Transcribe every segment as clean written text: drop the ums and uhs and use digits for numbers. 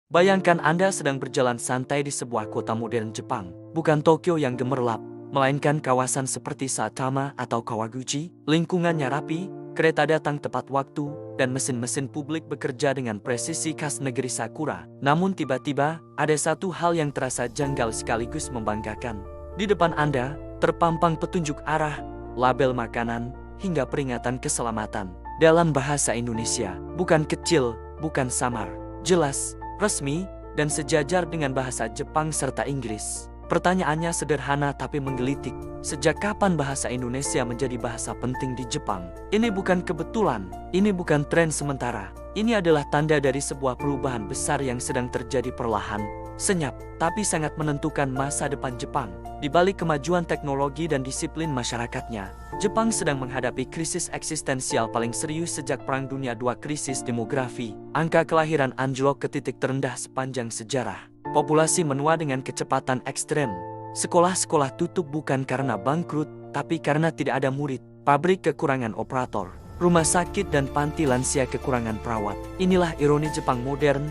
Bayangkan Anda sedang berjalan santai di sebuah kota modern Jepang, bukan Tokyo yang gemerlap, melainkan kawasan seperti Saitama atau Kawaguchi. Lingkungannya rapi, kereta datang tepat waktu, dan mesin-mesin publik bekerja dengan presisi khas negeri Sakura. Namun tiba-tiba, ada satu hal yang terasa janggal sekaligus membanggakan. Di depan Anda, terpampang petunjuk arah, label makanan, hingga peringatan keselamatan. Dalam bahasa Indonesia, bukan kecil, bukan samar, jelas, resmi, dan sejajar dengan bahasa Jepang serta Inggris. Pertanyaannya sederhana tapi menggelitik. Sejak kapan bahasa Indonesia menjadi bahasa penting di Jepang? Ini bukan kebetulan, ini bukan tren sementara. Ini adalah tanda dari sebuah perubahan besar yang sedang terjadi perlahan, senyap, tapi sangat menentukan masa depan Jepang. Di balik kemajuan teknologi dan disiplin masyarakatnya, Jepang sedang menghadapi krisis eksistensial paling serius sejak Perang Dunia II. Krisis demografi, angka kelahiran anjlok ke titik terendah sepanjang sejarah. Populasi menua dengan kecepatan ekstrem. Sekolah-sekolah tutup bukan karena bangkrut, tapi karena tidak ada murid. Pabrik kekurangan operator. Rumah sakit dan panti lansia kekurangan perawat. Inilah ironi Jepang modern.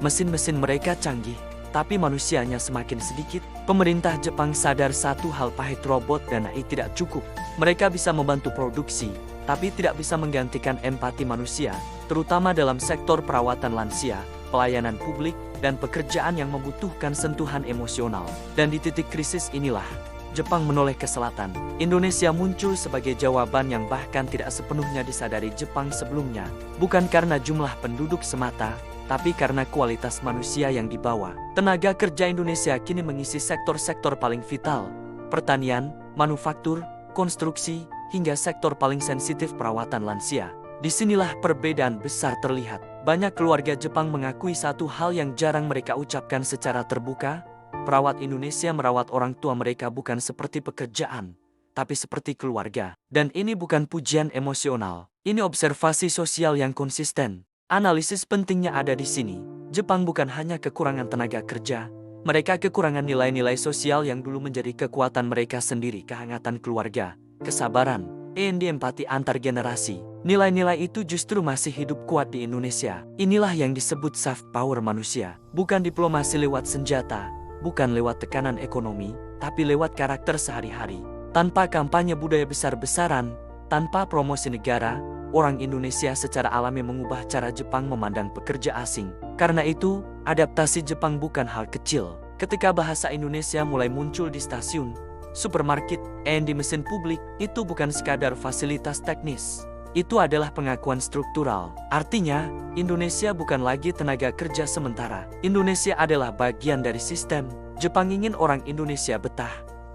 Mesin-mesin mereka canggih, tapi manusianya semakin sedikit. Pemerintah Jepang sadar satu hal pahit, robot dan AI tidak cukup. Mereka bisa membantu produksi, tapi tidak bisa menggantikan empati manusia, terutama dalam sektor perawatan lansia, pelayanan publik, dan pekerjaan yang membutuhkan sentuhan emosional. Dan di titik krisis inilah, Jepang menoleh ke selatan. Indonesia muncul sebagai jawaban yang bahkan tidak sepenuhnya disadari Jepang sebelumnya. Bukan karena jumlah penduduk semata, tapi karena kualitas manusia yang dibawa. Tenaga kerja Indonesia kini mengisi sektor-sektor paling vital, pertanian, manufaktur, konstruksi, hingga sektor paling sensitif perawatan lansia. Disinilah perbedaan besar terlihat. Banyak keluarga Jepang mengakui satu hal yang jarang mereka ucapkan secara terbuka. Perawat Indonesia merawat orang tua mereka bukan seperti pekerjaan, tapi seperti keluarga. Dan ini bukan pujian emosional, ini observasi sosial yang konsisten. Analisis pentingnya ada di sini. Jepang bukan hanya kekurangan tenaga kerja, mereka kekurangan nilai-nilai sosial yang dulu menjadi kekuatan mereka sendiri. Kehangatan keluarga, kesabaran, empati antar generasi. Nilai-nilai itu justru masih hidup kuat di Indonesia. Inilah yang disebut soft power manusia. Bukan diplomasi lewat senjata, bukan lewat tekanan ekonomi, tapi lewat karakter sehari-hari. Tanpa kampanye budaya besar-besaran, tanpa promosi negara, orang Indonesia secara alami mengubah cara Jepang memandang pekerja asing. Karena itu, adaptasi Jepang bukan hal kecil. Ketika bahasa Indonesia mulai muncul di stasiun, supermarket, dan di mesin publik, itu bukan sekadar fasilitas teknis. Itu adalah pengakuan struktural. Artinya, Indonesia bukan lagi tenaga kerja sementara. Indonesia adalah bagian dari sistem. Jepang ingin orang Indonesia betah,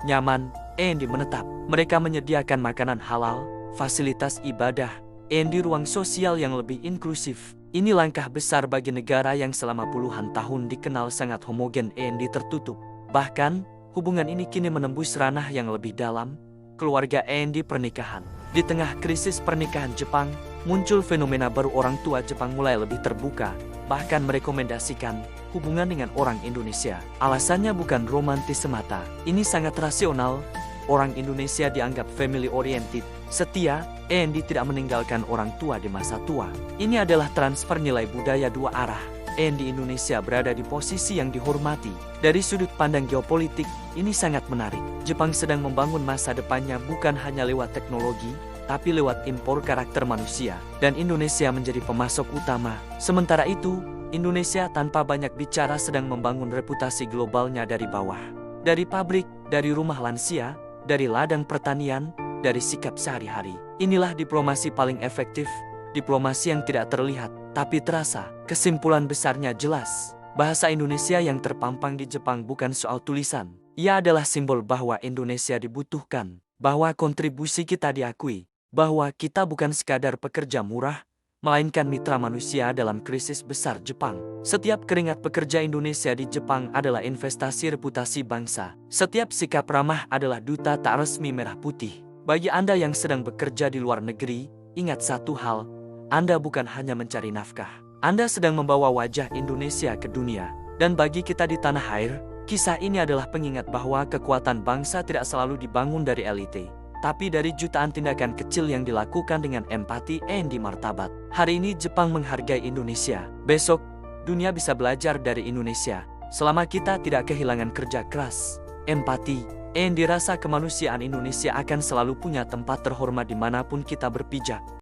nyaman, dan menetap. Mereka menyediakan makanan halal, fasilitas ibadah, dan di ruang sosial yang lebih inklusif. Ini langkah besar bagi negara yang selama puluhan tahun dikenal sangat homogen dan tertutup. Bahkan, hubungan ini kini menembus ranah yang lebih dalam, keluarga dan pernikahan. Di tengah krisis pernikahan Jepang, muncul fenomena baru. Orang tua Jepang mulai lebih terbuka, bahkan merekomendasikan hubungan dengan orang Indonesia. Alasannya bukan romantis semata, ini sangat rasional. Orang Indonesia dianggap family oriented, setia, dan tidak meninggalkan orang tua di masa tua. Ini adalah transfer nilai budaya dua arah. Di Indonesia berada di posisi yang dihormati. Dari sudut pandang geopolitik, ini sangat menarik. Jepang sedang membangun masa depannya bukan hanya lewat teknologi, tapi lewat impor karakter manusia. Dan Indonesia menjadi pemasok utama. Sementara itu, Indonesia tanpa banyak bicara sedang membangun reputasi globalnya dari bawah. Dari pabrik, dari rumah lansia, dari ladang pertanian, dari sikap sehari-hari. Inilah diplomasi paling efektif. Diplomasi yang tidak terlihat, tapi terasa. Kesimpulan besarnya jelas. Bahasa Indonesia yang terpampang di Jepang bukan soal tulisan. Ia adalah simbol bahwa Indonesia dibutuhkan, bahwa kontribusi kita diakui, bahwa kita bukan sekadar pekerja murah, melainkan mitra manusia dalam krisis besar Jepang. Setiap keringat pekerja Indonesia di Jepang adalah investasi reputasi bangsa. Setiap sikap ramah adalah duta tak resmi merah putih. Bagi Anda yang sedang bekerja di luar negeri, ingat satu hal. Anda bukan hanya mencari nafkah. Anda sedang membawa wajah Indonesia ke dunia. Dan bagi kita di tanah air, kisah ini adalah pengingat bahwa kekuatan bangsa tidak selalu dibangun dari elite, tapi dari jutaan tindakan kecil yang dilakukan dengan empati dan martabat. Hari ini Jepang menghargai Indonesia. Besok, dunia bisa belajar dari Indonesia. Selama kita tidak kehilangan kerja keras, empati, dan dirasa kemanusiaan, Indonesia akan selalu punya tempat terhormat dimanapun kita berpijak.